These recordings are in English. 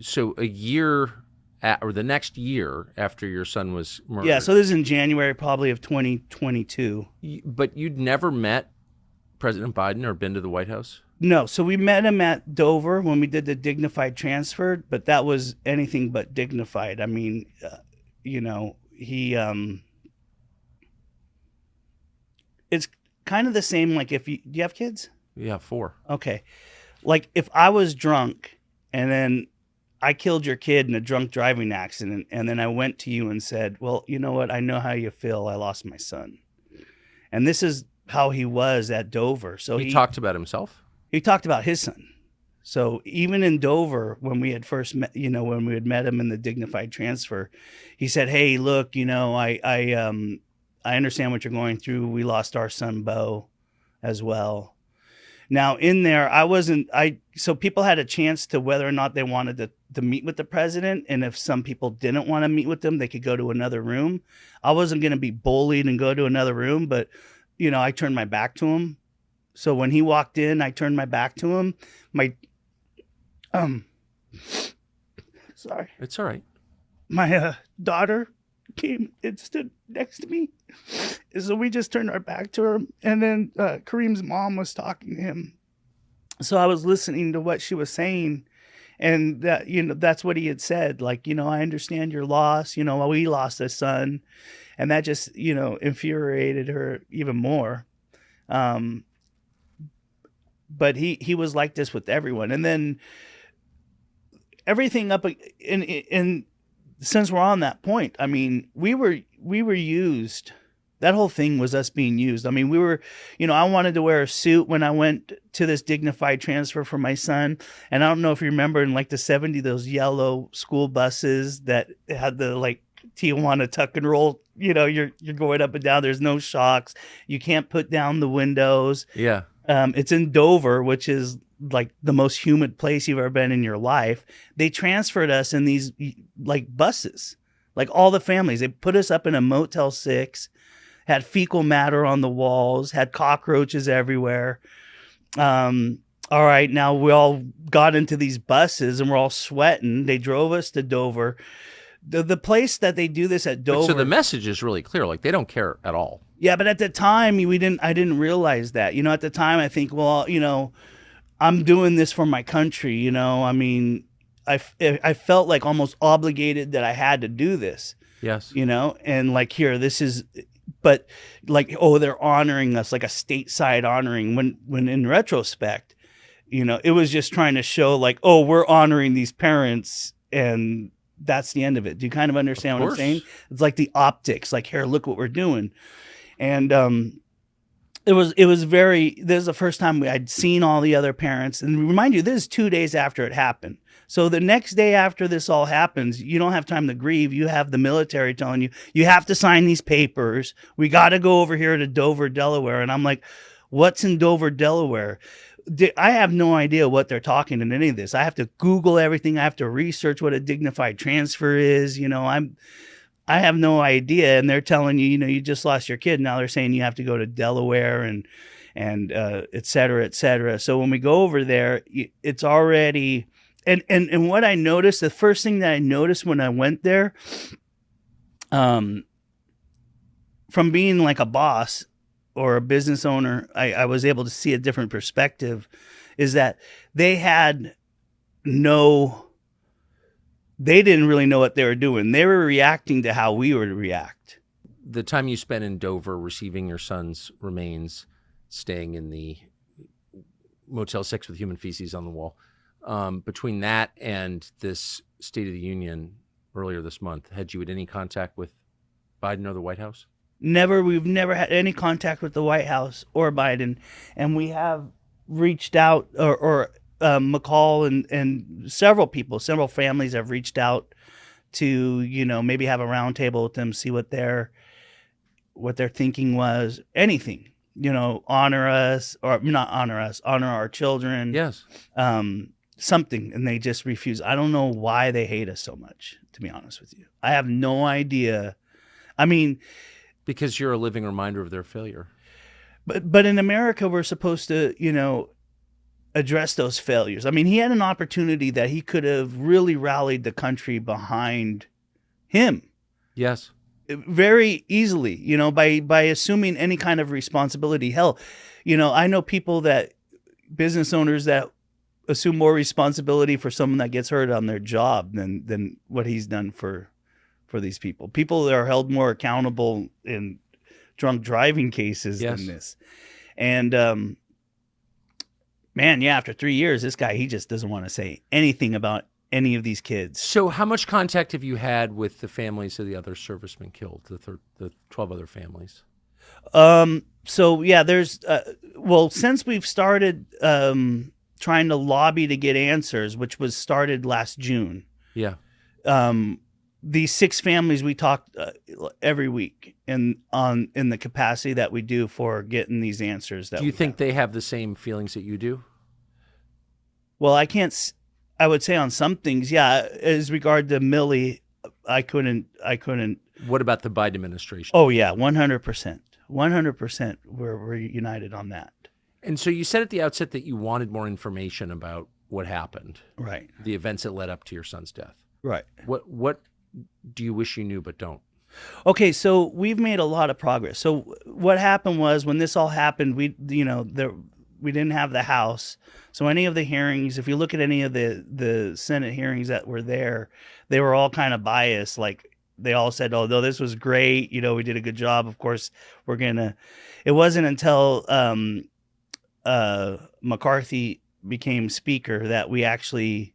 So a year or the next year after your son was murdered. Yeah, so this is in January probably of 2022. But you'd never met President Biden or been to the White House? No, so we met him at Dover when we did the dignified transfer, but that was anything but dignified. I mean, he it's kind of the same like if do you have kids? Yeah, 4. Okay. Like if I was drunk and then I killed your kid in a drunk driving accident and then I went to you and said, "Well, you know what? I know how you feel. I lost my son." And this is how he was at Dover. So he talked about himself? He talked about his son. So even in Dover, when we had first met, when we had met him in the dignified transfer, he said, "Hey, look, I understand what you're going through. We lost our son, Bo, as well." Now in there, so people had a chance to whether or not they wanted to meet with the president. And if some people didn't want to meet with them, they could go to another room. I wasn't going to be bullied and go to another room, but, I turned my back to him. So when he walked in, I turned my back to him. Sorry. It's all right. My daughter came and stood next to me. So we just turned our back to her. And then Kareem's mom was talking to him. So I was listening to what she was saying. And that, that's what he had said. Like, I understand your loss. We lost a son. And that just, infuriated her even more. But he was like this with everyone. And then everything up in since we're on that point, I mean, we were used. That whole thing was us being used. I mean, we were, I wanted to wear a suit when I went to this dignified transfer for my son. And I don't know if you remember in like the 70s, those yellow school buses that had the like Tijuana tuck and roll, you're going up and down. There's no shocks. You can't put down the windows. Yeah. It's in Dover, which is like the most humid place you've ever been in your life. They transferred us in these like buses, like all the families. They put us up in a Motel 6, had fecal matter on the walls, had cockroaches everywhere. All right, now we all got into these buses and we're all sweating. They drove us to Dover. The place that they do this at Dover. So the message is really clear. Like they don't care at all. Yeah, but at the time I didn't realize that. At the time I think, well, I'm doing this for my country. I mean, I felt like almost obligated that I had to do this. Yes. And like here, this is, but like, oh, they're honoring us like a stateside honoring when in retrospect, it was just trying to show like, oh, we're honoring these parents and that's the end of it. Do you kind of understand what I'm saying? It's like the optics, like, here, look what we're doing. And it was this is the first time I'd seen all the other parents. And remind you, this is 2 days after it happened. So the next day after this all happens, you don't have time to grieve. You have the military telling you, you have to sign these papers. We got to go over here to Dover, Delaware. And I'm like, what's in Dover, Delaware? I have no idea what they're talking in any of this. I have to Google everything. I have to research what a dignified transfer is. I have no idea. And they're telling you, you just lost your kid. Now they're saying you have to go to Delaware and et cetera, et cetera. So when we go over there, it's already, and what I noticed, the first thing that I noticed when I went there, from being like a boss or a business owner, I was able to see a different perspective, is that they didn't really know what they were doing. They were reacting to how we would react. The time you spent in Dover receiving your son's remains, staying in the Motel 6 with human feces on the wall, between that and this State of the Union earlier this month, had you had any contact with Biden or the White House? Never. We've never had any contact with the White House or Biden. And we have reached out, or McCall and several families have reached out to, maybe have a round table with them, see what their thinking was, anything, honor us or not honor us, honor our children. Yes. Something. And they just refuse. I don't know why they hate us so much, to be honest with you. I have no idea. I mean, because you're a living reminder of their failure. But in America, we're supposed to, address those failures. I mean, he had an opportunity that he could have really rallied the country behind him Yes. very easily, by assuming any kind of responsibility. Hell, I know business owners that assume more responsibility for someone that gets hurt on their job than what he's done for these people. People that are held more accountable in drunk driving cases Yes. than this. And man, yeah, after 3 years, this guy, he just doesn't want to say anything about any of these kids. So how much contact have you had with the families of the other servicemen killed, the 12 other families? So yeah, there's since we've started trying to lobby to get answers, which was started last June. Yeah. These 6 families we talked every week in the capacity that we do for getting these answers. Do you think they have the same feelings that you do? Well, I would say on some things, yeah. As regard to Millie, I couldn't. What about the Biden administration? Oh yeah, 100%. 100%. We're united on that. And so you said at the outset that you wanted more information about what happened, Right. the events that led up to your son's death. Right. What do you wish you knew but don't? Okay, so we've made a lot of progress. So what happened was when this all happened, we didn't have the House. So any of the hearings, if you look at any of the Senate hearings that were there, they were all kind of biased. Like they all said, "Oh, no, this was great. We did a good job. Of course, we're gonna." It wasn't until McCarthy became Speaker that we actually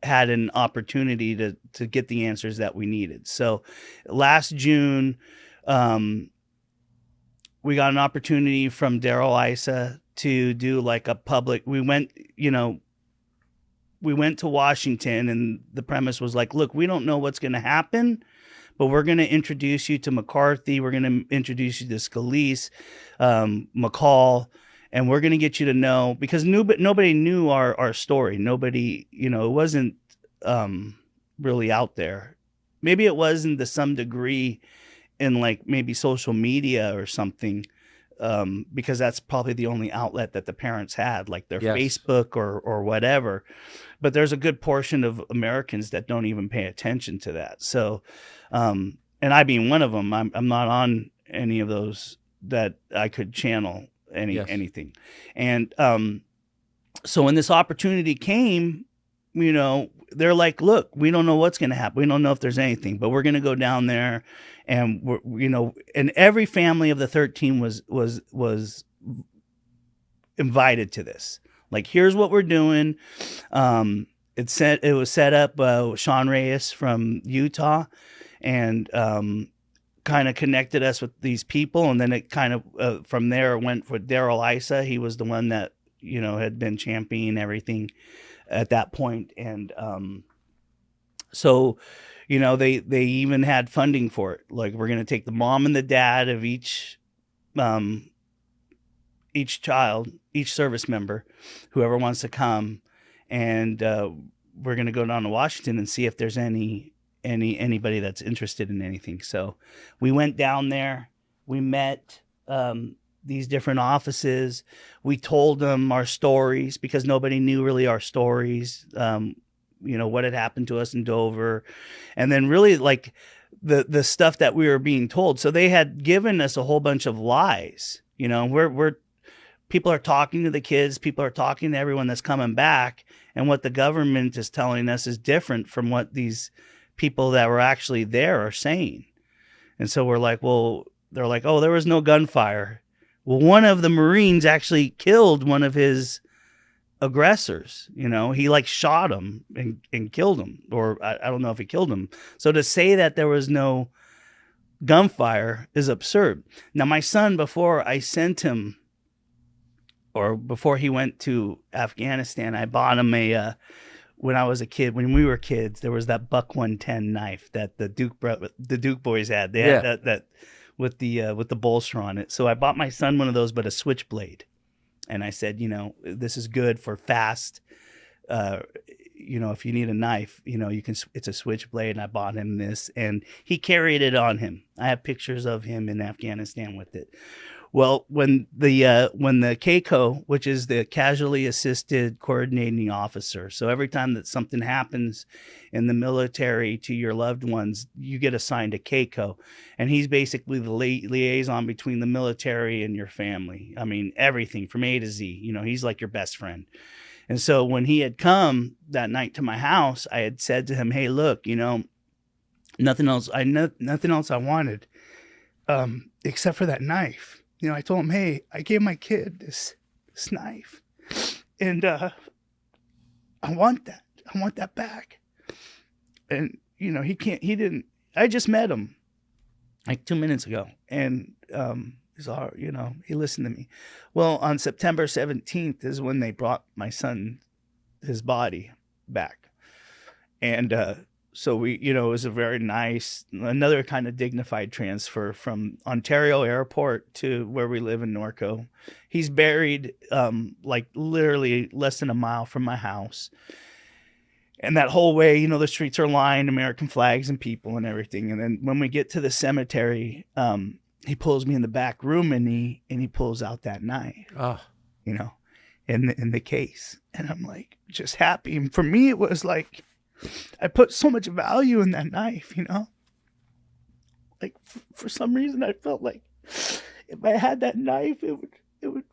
had an opportunity to get the answers that we needed. So last June, we got an opportunity from Darrell Issa to do like a public. We went to Washington, and the premise was like, look, we don't know what's going to happen, but we're going to introduce you to McCarthy. We're going to introduce you to Scalise, McCall, and we're going to get you to know, because nobody knew our story. Nobody, it wasn't really out there. Maybe it wasn't to some degree in like maybe social media or something, because that's probably the only outlet that the parents had, like their Yes. Facebook or whatever. But there's a good portion of Americans that don't even pay attention to that. So, and I being one of them, I'm not on any of those that I could channel anything. And so when this opportunity came, they're like, look, we don't know what's going to happen. We don't know if there's anything, but we're going to go down there, and and every family of the 13 was invited to this. Like, here's what we're doing. It was set up, Sean Reyes from Utah, and kind of connected us with these people. And then it kind of, from there went for Darrell Issa. He was the one that, had been championing everything at that point. And so, they even had funding for it. Like, we're going to take the mom and the dad of each child, each service member, whoever wants to come, and we're going to go down to Washington and see if there's anybody that's interested in anything. So we went down there, we met these different offices. We told them our stories, because nobody knew really our stories, what had happened to us in Dover. And then really like the stuff that we were being told. So they had given us a whole bunch of lies. People are talking to the kids, people are talking to everyone that's coming back, and what the government is telling us is different from what these people that were actually there are saying. And so we're like, well, they're like, oh, there was no gunfire. Well, one of the Marines actually killed one of his aggressors. He like shot him and killed him, or I don't know if he killed him. So to say that there was no gunfire is absurd. Now, my son, before I sent him, or before he went to Afghanistan, I bought him when I was a kid, when we were kids, there was that Buck 110 knife that the Duke boys had. They had that with the bolster on it. So I bought my son one of those, but a switchblade. And I said, this is good for fast. If you need a knife, you can. It's a switchblade. And I bought him this, and he carried it on him. I have pictures of him in Afghanistan with it. Well, when the CACO, which is the Casualty Assisted Coordinating Officer, so every time that something happens in the military to your loved ones, you get assigned a CACO, and he's basically the liaison between the military and your family. I mean, everything from A to Z. You know, he's like your best friend. And so when he had come that night to my house, I had said to him, "Hey, look, you know, nothing else I wanted, except for that knife." You know, I told him, "Hey, I gave my kid this knife, and I want that. I want that back." And you know, he didn't. I just met him like 2 minutes ago, and he's all, you know, he listened to me. Well, on September 17th is when they brought my son, his body back, and so we, you know, it was a very nice, another kind of dignified transfer from Ontario Airport to where we live in Norco. He's buried like literally less than a mile from my house. And that whole way, you know, the streets are lined, American flags and people and everything. And then when we get to the cemetery, he pulls me in the back room and he pulls out that knife, you know, in the case. And I'm like, just happy. And for me, it was like, I put so much value in that knife, you know, like for some reason I felt like if I had that knife, it would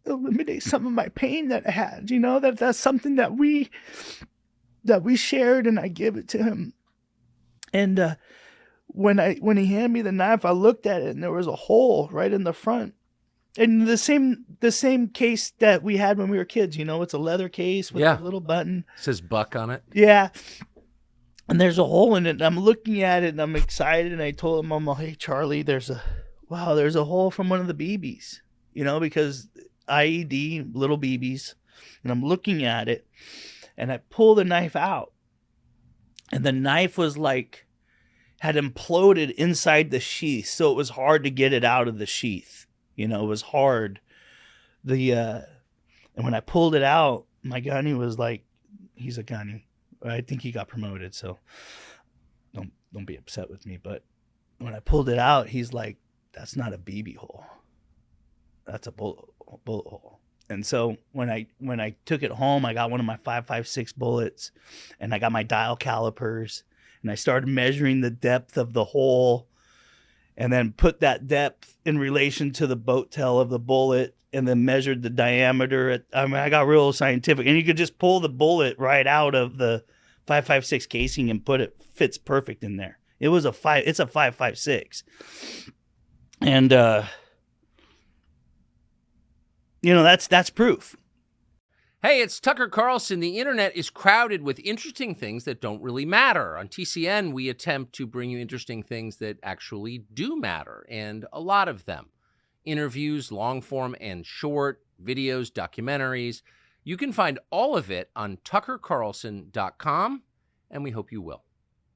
eliminate some of my pain that I had, you know, that's something that we shared, and I give it to him. And when he handed me the knife, I looked at it and there was a hole right in the front. And the same case that we had when we were kids, you know, it's a leather case with a little button. It says Buck on it. Yeah. And there's a hole in it. And I'm looking at it and I'm excited. And I told him, "I'm, hey, Charlie, there's a hole from one of the BBs, you know, because IED, little BBs." And I'm looking at it and I pull the knife out. And the knife was like, had imploded inside the sheath. So it was hard to get it out of the sheath. You know, it was hard. And when I pulled it out, my gunny was like, he's a gunny. I think he got promoted, so don't be upset with me. But when I pulled it out, he's like, "That's not a BB hole. That's a bullet hole." And so when I took it home, I got one of my 5.56 bullets, and I got my dial calipers, and I started measuring the depth of the hole. And then put that depth in relation to the boat tail of the bullet, and then measured the diameter. I got real scientific, and you could just pull the bullet right out of the 5.56 casing and fits perfect in there. It's a 5.56, and you know, that's proof. Hey, it's Tucker Carlson. The internet is crowded with interesting things that don't really matter. On TCN, we attempt to bring you interesting things that actually do matter, and a lot of them. Interviews, long form and short, videos, documentaries. You can find all of it on tuckercarlson.com, and we hope you will.